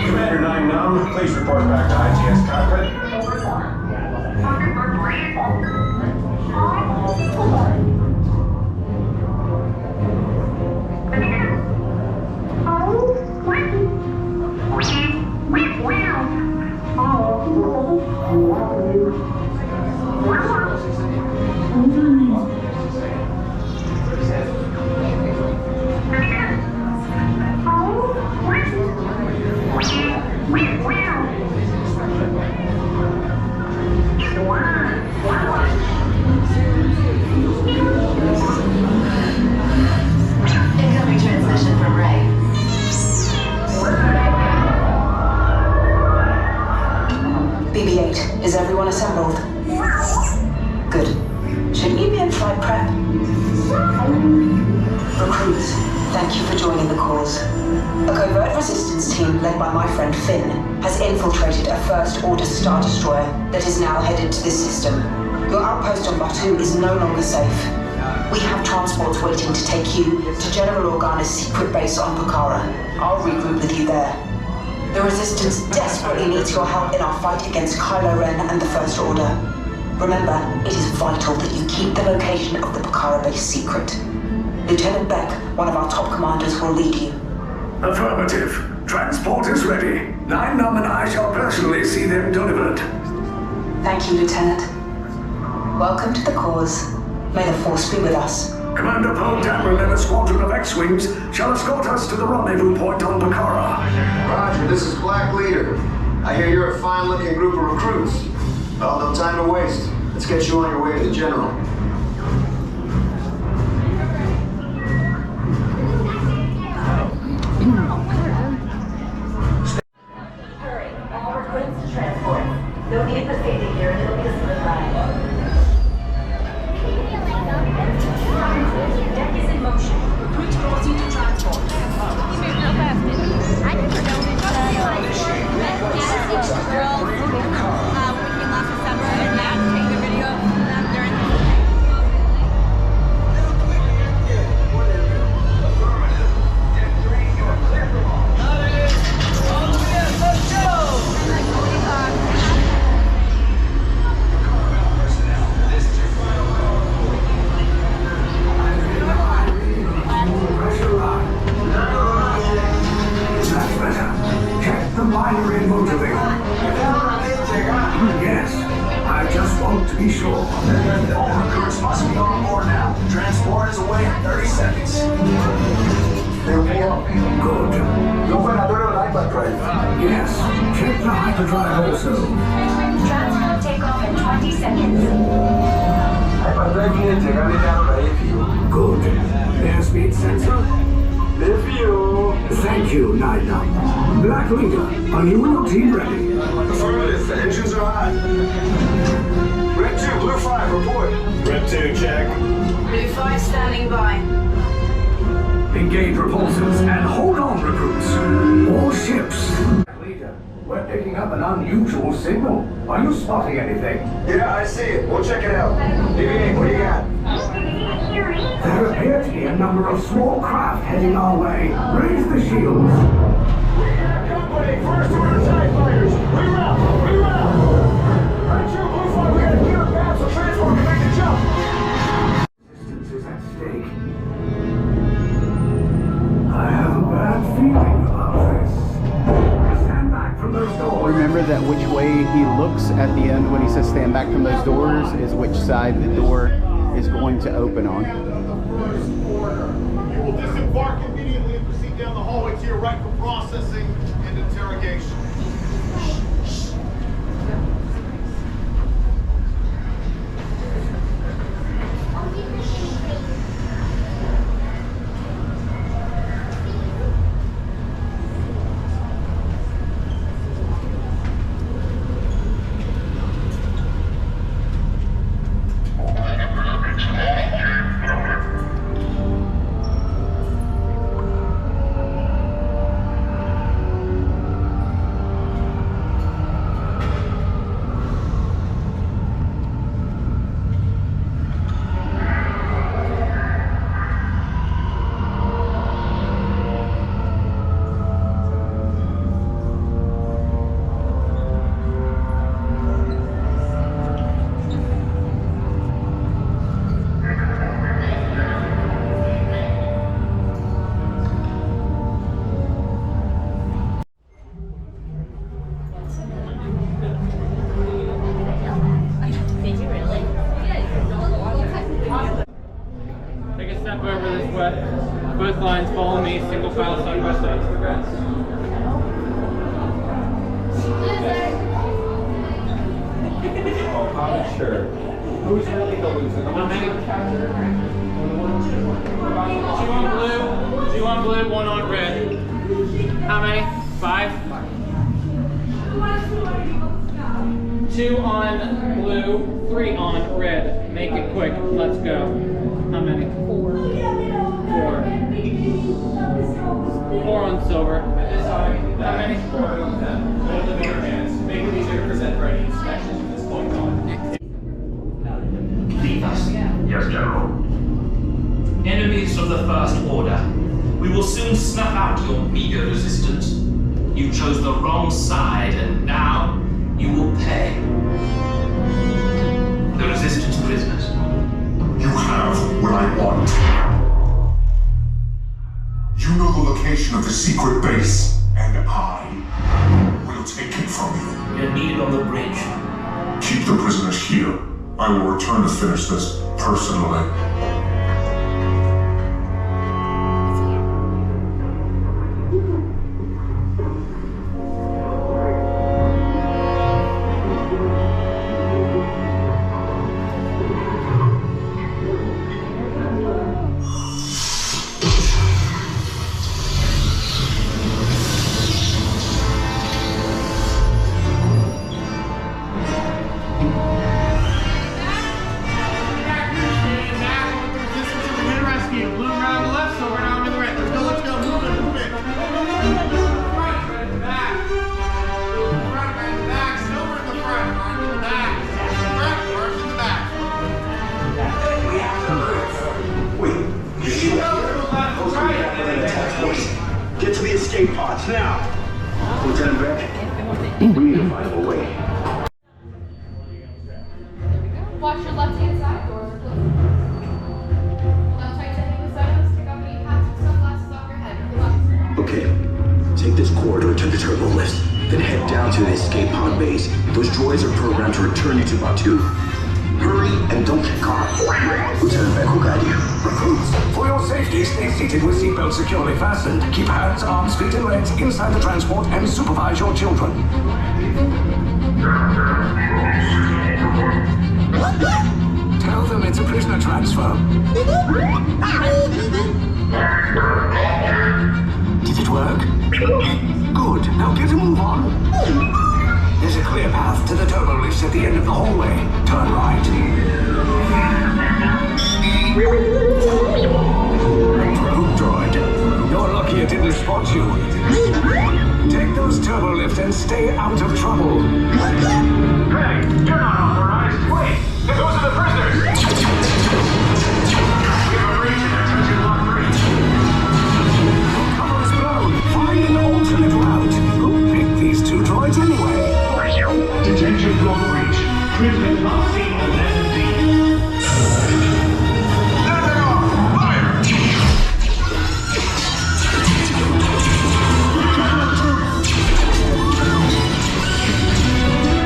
Commander 9-Num, please report back to ITS cockpit. Incoming transmission from Ray. BB-8, is everyone assembled? Good. Shouldn't you be in flight prep? Recruits, thank you for joining the cause. A covert resistance team led by my friend Finn has infiltrated a First-Order Star Destroyer that is now headed to this system. Your outpost on Batu is no longer safe. We have transports waiting to take you to General Organa's secret base on Pucara. I'll regroup with you there. The Resistance desperately needs your help in our fight against Kylo Ren and the First Order. Remember, it is vital that you keep the location of the Pucara base secret. Lieutenant Beck, one of our top commanders, will lead you. Affirmative. Transport is ready. 9-Num and I shall personally see them delivered. Thank you, Lieutenant. Welcome to the cause. May the Force be with us. Commander Poe Dameron and a squadron of X-Wings shall escort us to the rendezvous point on Pucara. Roger, this is Black Leader. I hear you're a fine-looking group of recruits. Well, no time to waste. Let's get you on your way to the General. Hurry, all recruits to transport. No need for safety gear until we smooth ride. Deck is in motion. Recruits proceed to transport. You moved real fast, didn't you? I didn't know it. Girls, when we came last December and Matt taking a video of them during the Yes, I just want to be sure. All recruits must be on board now. Transport is away in 30 seconds. Good. Gobernador of hyperdrive. Yes, check the hyperdrive also. Transport takeoff in 20 seconds. Hyperdrive viene llegando a AFU. Good. Airspeed sensor? AFU. Thank you, 9-Num. Black Leader, are you and your team ready? Affirmative, the engines are hot. Red 2, Blue 5, report. Red 2, check. Blue 5 standing by. Engage repulsors and hold on, recruits. All ships. Leader, we're picking up an unusual signal. Are you spotting anything? Yeah, I see it. We'll check it out. BB-8, what do you got? There appear to be a number of small craft heading our way. Raise the shields. Company, first order TIE fighters. Reroute! Reroute! Red 2, Blue 5, we got a gear path so transport can make the jump. Resistance is at stake. I have a bad feeling about this. Stand back from those doors. Remember that which way he looks at the end when he says stand back from those doors is which side the door is going to open on. You will disembark immediately and proceed down the hallway to your right for processing and interrogation. lines, follow me, single file side by side. Congrats. Oh, sure. Who's really the loser? How many? Two on blue, one on red. How many? 5? 2 on blue, 3 on red. Make it quick. Let's go. How many? 4. 4 on silver. How many? 4. Hold the bigger hands. Make it easier to present for any inspections from this point on. Leave us. Yes, General. Enemies of the First Order, we will soon snuff out your meager resistance. You chose the wrong side, and now you will pay. The Resistance prisoners. You have what I want. You know the location of the secret base, and I will take it from you. You're needed on the bridge. Keep the prisoners here. I will return to finish this personally. Get to the escape pods now. Lieutenant Beck, we need to find a way. Watch your left-hand side, doors are closed. Hold on tight to any of the sides, take off any hats and sunglasses off your head. Relax. Okay, take this corridor to the turbo lift, then head down to the escape pod base. Those droids are programmed to return you to Batu. Hurry and don't get caught. Lieutenant Beck will guide you. Recruits, for your safety, stay seated with seatbelts securely fastened. Keep hands, arms, feet, and legs inside the transport and supervise your children. Tell them it's a prisoner transfer. Did it work? Good. Now get a move on. There's a clear path to the turbo lifts at the end of the hallway. Turn right. Rogue droid. You're lucky it didn't spot you. Take those turbo lifts and stay out of trouble. Hey, you're not authorized. Wait, those are the prisoners. We have a breach in there. Touching lock 3. Cover is blown. Find an alternate route. Who picked these two droids anyway? Detention block breach. Prisoners not seen on F&D. Fire!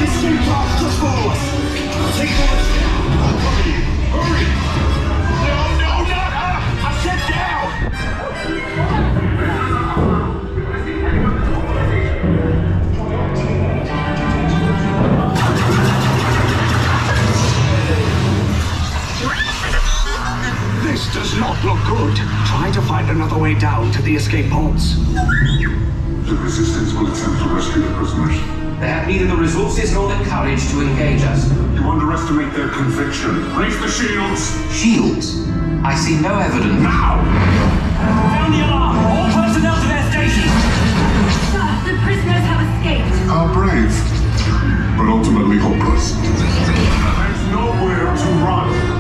Escape pods just follow us. Take the lift down. I'll cover you. Hurry! No, not up! I said down! This does not look good. Try to find another way down to the escape pods. The Resistance will attempt to rescue the prisoners. They have neither the resources nor the courage to engage us. You underestimate their conviction. Raise the shields! Shields? I see no evidence. Now! Sound the alarm! All personnel to their stations! Sir, the prisoners have escaped. How brave, but ultimately hopeless. There's nowhere to run.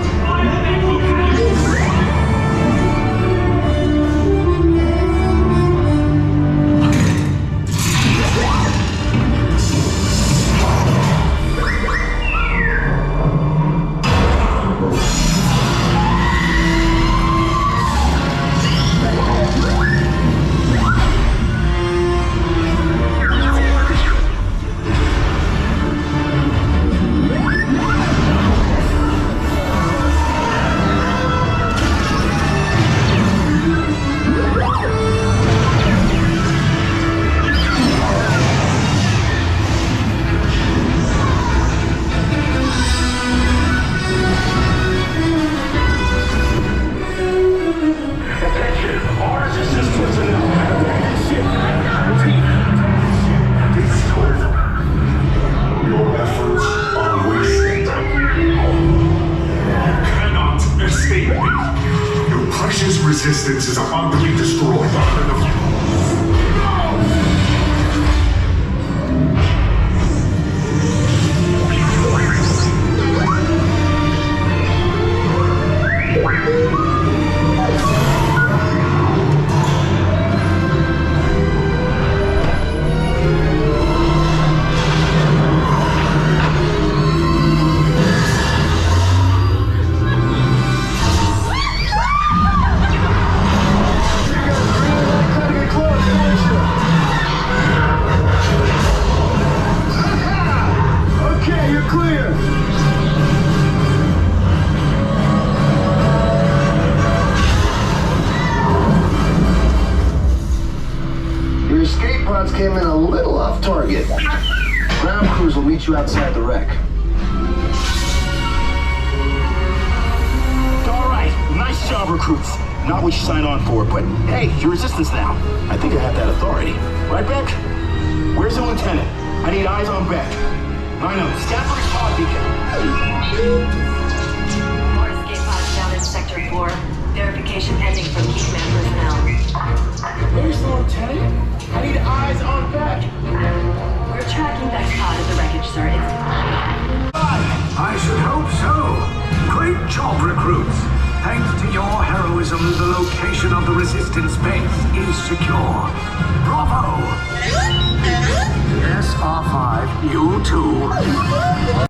came in a little off target. Ground crews will meet you outside the wreck. All right, nice job, recruits. Not what you signed on for, but hey, you're resistance now. I think I have that authority. Right, Beck? Where's the lieutenant? I need eyes on Beck. Rhino, scan for his pod beacon. More escape pods down in Sector 4. Verification pending from key command personnel. Where's the lieutenant? I need eyes on Beck. We're tracking Beck's pod at the wreckage, sir. I should hope so. Great job, recruits. Thanks to your heroism, the location of the resistance base is secure. Bravo! SR5, you too.